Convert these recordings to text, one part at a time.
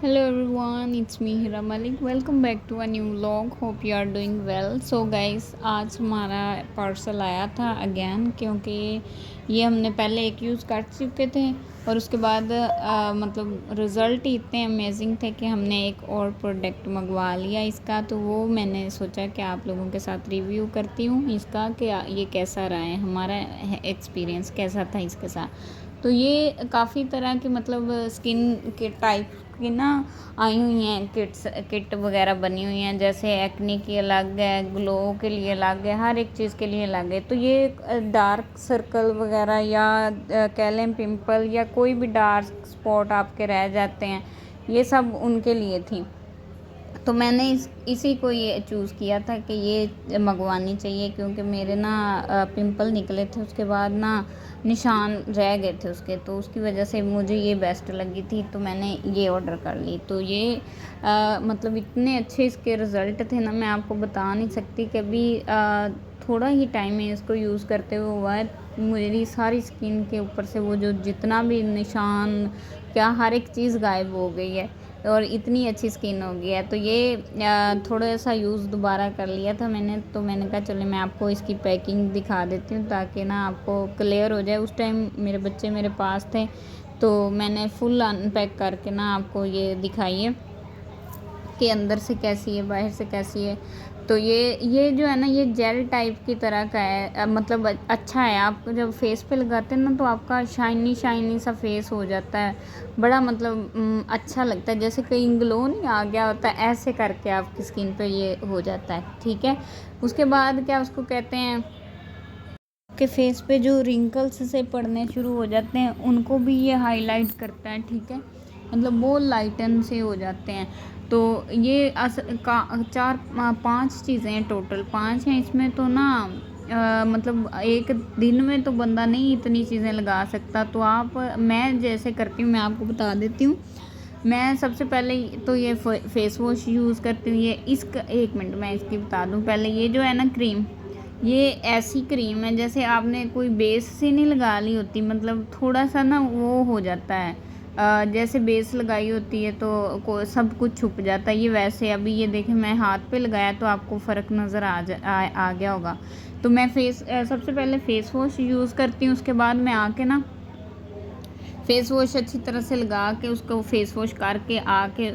Hello everyone, it's me Hira Malik. Welcome back to a new vlog. Hope you are doing well. So guys, आज हमारा parcel आया था again क्योंकि ये हमने पहले एक यूज़ कर चुके थे और उसके बाद मतलब रिज़ल्ट ही इतने अमेजिंग थे कि हमने एक और प्रोडक्ट मंगवा लिया इसका। तो वो मैंने सोचा कि आप लोगों के साथ रिव्यू करती हूँ इसका कि ये कैसा रहा है, हमारा एक्सपीरियंस कैसा था इसके साथ। तो ये काफ़ी तरह के मतलब स्किन के टाइप की ना आई हुई हैं किट वगैरह बनी हुई हैं, जैसे एक्ने की अलग है, ग्लो के लिए अलग है, हर एक चीज़ के लिए अलग है। तो ये डार्क सर्कल वगैरह या कह लें पिंपल या कोई भी डार्क स्पॉट आपके रह जाते हैं, ये सब उनके लिए थी। तो मैंने इसी को ये चूज़ किया था कि ये मंगवानी चाहिए क्योंकि मेरे ना पिंपल निकले थे, उसके बाद ना निशान रह गए थे उसके, तो उसकी वजह से मुझे ये बेस्ट लगी थी तो मैंने ये ऑर्डर कर ली। तो ये मतलब इतने अच्छे इसके रिज़ल्ट थे ना, मैं आपको बता नहीं सकती कि अभी थोड़ा ही टाइम है इसको यूज़ करते हुए हुआ है, मेरी सारी स्किन के ऊपर से वो जो जितना भी निशान क्या हर एक चीज़ गायब हो गई है और इतनी अच्छी स्किन हो गई है। तो ये थोड़ा सा यूज़ दोबारा कर लिया था मैंने, तो मैंने कहा चलो मैं आपको इसकी पैकिंग दिखा देती हूँ ताकि ना आपको क्लियर हो जाए। उस टाइम मेरे बच्चे मेरे पास थे तो मैंने फुल अनपैक करके ना आपको ये दिखाई है कि अंदर से कैसी है बाहर से कैसी है। तो ये जो है ना ये जेल टाइप की तरह का है, मतलब अच्छा है। आप जब फेस पे लगाते हैं ना तो आपका शाइनी शाइनी सा फेस हो जाता है, बड़ा मतलब अच्छा लगता है, जैसे कहीं ग्लो नहीं आ गया होता है ऐसे करके आपकी स्किन पे ये हो जाता है। ठीक है, उसके बाद क्या उसको कहते हैं के फेस पे जो रिंकल्स से पड़ने शुरू हो जाते हैं उनको भी ये हाईलाइट करता है। ठीक है, मतलब वो लाइटन से हो जाते हैं। तो ये चार पांच चीज़ें हैं, टोटल पांच हैं इसमें। तो ना मतलब एक दिन में तो बंदा नहीं इतनी चीज़ें लगा सकता। तो आप मैं जैसे करती हूँ मैं आपको बता देती हूँ। मैं सबसे पहले तो ये फेस वॉश यूज़ करती हूँ। ये इसका एक मिनट मैं इसकी बता दूँ पहले, ये जो है ना क्रीम, ये ऐसी क्रीम है जैसे आपने कोई बेस से नहीं लगा ली होती, मतलब थोड़ा सा ना वो हो जाता है जैसे बेस लगाई होती है तो सब कुछ छुप जाता है, ये वैसे। अभी ये देखें मैं हाथ पे लगाया तो आपको फ़र्क नज़र आ गया होगा। तो मैं सबसे पहले फ़ेस वॉश यूज़ करती हूँ, उसके बाद मैं आके ना फेस वॉश अच्छी तरह से लगा के उसको फेस वॉश करके आके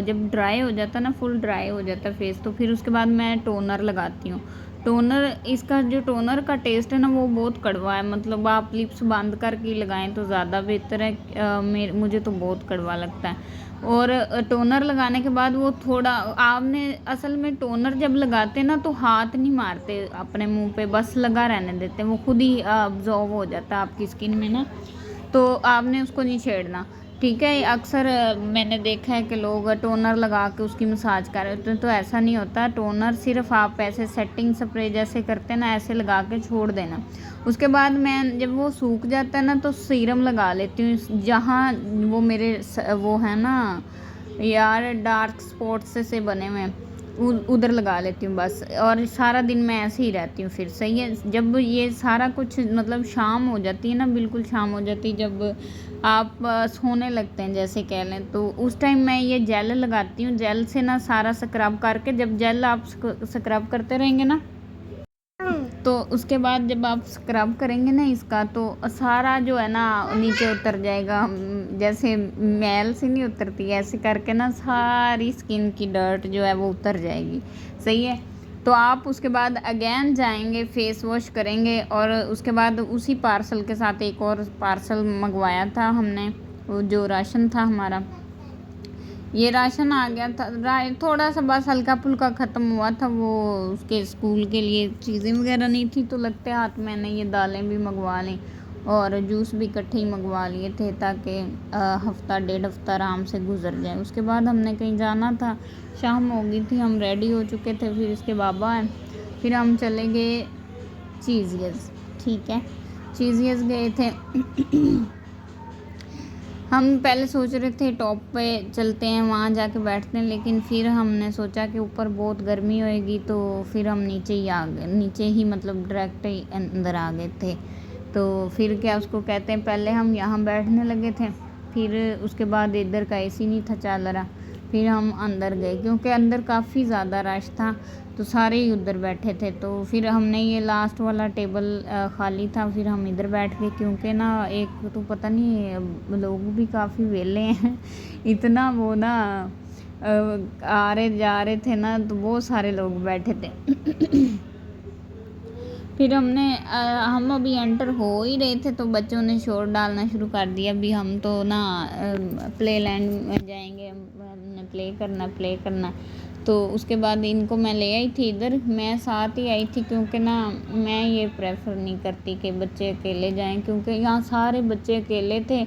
जब ड्राई हो जाता है ना, फुल ड्राई हो जाता है फेस, तो फिर उसके बाद मैं टोनर लगाती हूँ। टोनर, इसका जो टोनर का टेस्ट है ना वो बहुत कड़वा है, मतलब आप लिप्स बंद करके लगाएं तो ज़्यादा बेहतर है। मुझे तो बहुत कड़वा लगता है। और टोनर लगाने के बाद वो थोड़ा आपने असल में टोनर जब लगाते हैं ना तो हाथ नहीं मारते अपने मुंह पे, बस लगा रहने देते हैं, वो खुद ही अब्जॉर्व हो जाता है आपकी स्किन में ना, तो आपने उसको नहीं छेड़ना। ठीक है, अक्सर मैंने देखा है कि लोग टोनर लगा के उसकी मसाज कर रहे होते हैं, तो ऐसा नहीं होता। टोनर सिर्फ आप ऐसे सेटिंग स्प्रे जैसे करते हैं ना ऐसे लगा के छोड़ देना। उसके बाद मैं जब वो सूख जाता है ना तो सीरम लगा लेती हूँ जहाँ वो मेरे वो है ना यार डार्क स्पॉट्स से बने हुए हैं, उधर लगा लेती हूँ बस। और सारा दिन मैं ऐसे ही रहती हूँ। फिर सही है, जब ये सारा कुछ मतलब शाम हो जाती है ना, बिल्कुल शाम हो जाती है, जब आप सोने लगते हैं जैसे कह लें, तो उस टाइम मैं ये जेल लगाती हूँ। जेल से ना सारा स्क्रब करके, जब जेल आप स्क्रब करते रहेंगे ना तो उसके बाद जब आप स्क्रब करेंगे ना इसका तो सारा जो है ना नीचे उतर जाएगा, जैसे मैल से नहीं उतरती ऐसे करके ना सारी स्किन की डर्ट जो है वो उतर जाएगी। सही है, तो आप उसके बाद अगेन जाएंगे फेस वॉश करेंगे और उसके बाद उसी पार्सल के साथ एक और पार्सल मंगवाया था हमने, वो जो राशन था हमारा, ये राशन आ गया था। थोड़ा सा बस हल्का फुल्का ख़त्म हुआ था, वो उसके स्कूल के लिए चीज़ें वगैरह नहीं थी तो लगते हाथ मैंने ये दालें भी मंगवा ली और जूस भी इकट्ठे ही मंगवा लिए थे ताकि हफ़्ता डेढ़ हफ़्ता आराम से गुजर जाए। उसके बाद हमने कहीं जाना था, शाम हो गई थी, हम रेडी हो चुके थे, फिर इसके बाबा हैं, फिर हम चले गए चीज़ियस। ठीक है, चीज़ियस गए थे हम पहले सोच रहे थे टॉप पे चलते हैं वहाँ जाके बैठते हैं, लेकिन फिर हमने सोचा कि ऊपर बहुत गर्मी होएगी तो फिर हम नीचे ही आ गए, नीचे ही मतलब डायरेक्ट ही अंदर आ गए थे। तो फिर क्या उसको कहते हैं, पहले हम यहाँ बैठने लगे थे, फिर उसके बाद इधर का एसी नहीं था चल रहा, फिर हम अंदर गए क्योंकि अंदर काफ़ी ज़्यादा रश था, तो सारे ही उधर बैठे थे। तो फिर हमने ये लास्ट वाला टेबल खाली था, फिर हम इधर बैठ गए क्योंकि ना एक तो पता नहीं लोग भी काफ़ी वेले हैं इतना वो ना आ रहे जा रहे थे ना, तो बहुत सारे लोग बैठे थे फिर हम अभी एंटर हो ही रहे थे तो बच्चों ने शोर डालना शुरू कर दिया, अभी हम तो ना प्ले लैंड में जाएंगे, हमने प्ले करना। तो उसके बाद इनको मैं ले आई थी इधर, मैं साथ ही आई थी क्योंकि ना मैं ये प्रेफर नहीं करती कि बच्चे अकेले जाएं, क्योंकि यहाँ सारे बच्चे अकेले थे,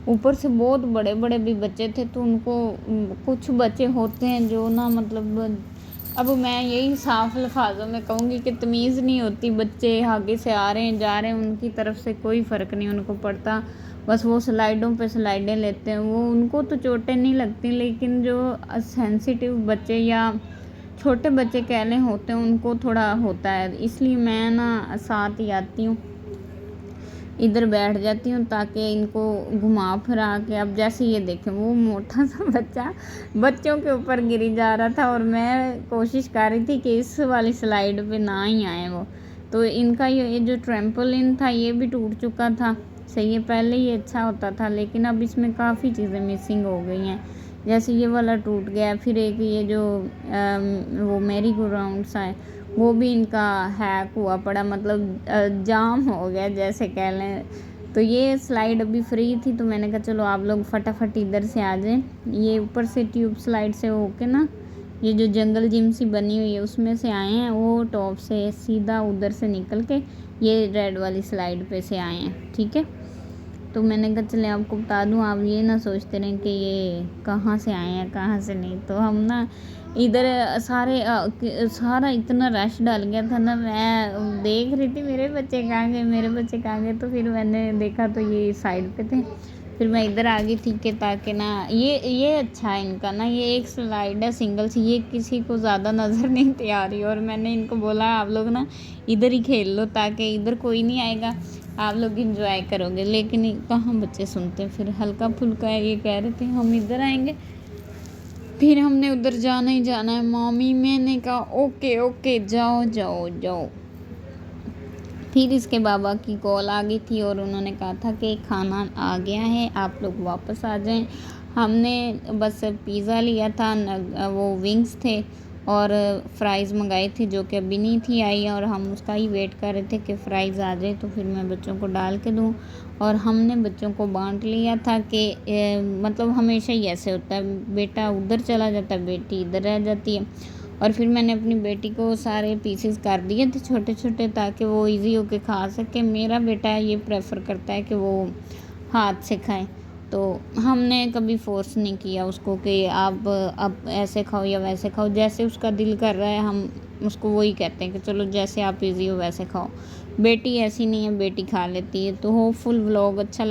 ऊपर से बहुत बड़े बड़े भी बच्चे थे। तो उनको कुछ बच्चे होते हैं जो ना मतलब, अब मैं यही साफ लफाजों में कहूँगी कि तमीज़ नहीं होती, बच्चे आगे से आ रहे हैं जा रहे हैं, उनकी तरफ से कोई फ़र्क नहीं उनको पड़ता, बस वो स्लाइडों पे स्लाइडें लेते हैं, वो उनको तो चोटें नहीं लगती, लेकिन जो सेंसिटिव बच्चे या छोटे बच्चे कह लें होते हैं उनको थोड़ा होता है। इसलिए मैं ना साथ ही आती हूँ, इधर बैठ जाती हूँ ताकि इनको घुमा फिरा के। अब जैसे ये देखें वो मोटा सा बच्चा बच्चों के ऊपर गिरी जा रहा था और मैं कोशिश कर रही थी कि इस वाली स्लाइड पे ना ही आए वो। तो इनका ये जो ट्रैम्पोलिन था ये भी टूट चुका था, सही है, पहले ही अच्छा होता था, लेकिन अब इसमें काफ़ी चीज़ें मिसिंग हो गई हैं, जैसे ये वाला टूट गया। फिर एक ये जो वो मैरी गो राउंड सा है वो भी इनका हैक हुआ पड़ा, मतलब जाम हो गया जैसे कह लें। तो ये स्लाइड अभी फ्री थी तो मैंने कहा चलो आप लोग फटाफट इधर से आ जाएं। ये ऊपर से ट्यूब स्लाइड से होके ना ये जो जंगल जिम सी बनी हुई है उसमें से आए हैं, वो टॉप से सीधा उधर से निकल के ये रेड वाली स्लाइड पे से आए हैं, ठीक है। तो मैंने कहा चले आपको बता दूं, आप ये ना सोचते रहें कि ये कहाँ से आए हैं कहाँ से नहीं। तो हम ना इधर सारा इतना रश डाल गया था ना, मैं देख रही थी मेरे बच्चे कहाँ गए, तो फिर मैंने देखा तो ये साइड पे थे, फिर मैं इधर आ गई थी कि ताकि ना ये अच्छा है इनका ना, ये एक स्लाइड है सिंगल सी, ये किसी को ज़्यादा नज़र नहीं आ रही, और मैंने इनको बोला आप लोग ना इधर ही खेल लो ताकि इधर कोई नहीं आएगा, आप लोग इंजॉय करोगे। लेकिन कहाँ बच्चे सुनते, फिर हल्का फुल्का ये कह रहे थे हम इधर आएंगे, फिर हमने उधर जाना ही जाना है मम्मी, मैंने कहा ओके ओके जाओ जाओ जाओ। फिर इसके बाबा की कॉल आ गई थी और उन्होंने कहा था कि खाना आ गया है, आप लोग वापस आ जाएं। हमने बस पिज़्ज़ा लिया था, वो विंग्स थे और फ्राइज़ मंगाई थी जो कि अभी नहीं थी आई, और हम उसका ही वेट कर रहे थे कि फ़्राइज़ आ जाए तो फिर मैं बच्चों को डाल के दूँ। और हमने बच्चों को बांट लिया था कि मतलब हमेशा ही ऐसे होता है, बेटा उधर चला जाता है, बेटी इधर रह जाती है। और फिर मैंने अपनी बेटी को सारे पीसेस कर दिए थे छोटे छोटे ताकि वो इजी होके खा सके। मेरा बेटा ये प्रेफर करता है कि वो हाथ से खाए, तो हमने कभी फोर्स नहीं किया उसको कि आप अब ऐसे खाओ या वैसे खाओ, जैसे उसका दिल कर रहा है हम उसको वही कहते हैं कि चलो जैसे आप इजी हो वैसे खाओ। बेटी ऐसी नहीं है, बेटी खा लेती है। तो होपफुल व्लॉग अच्छा लगा।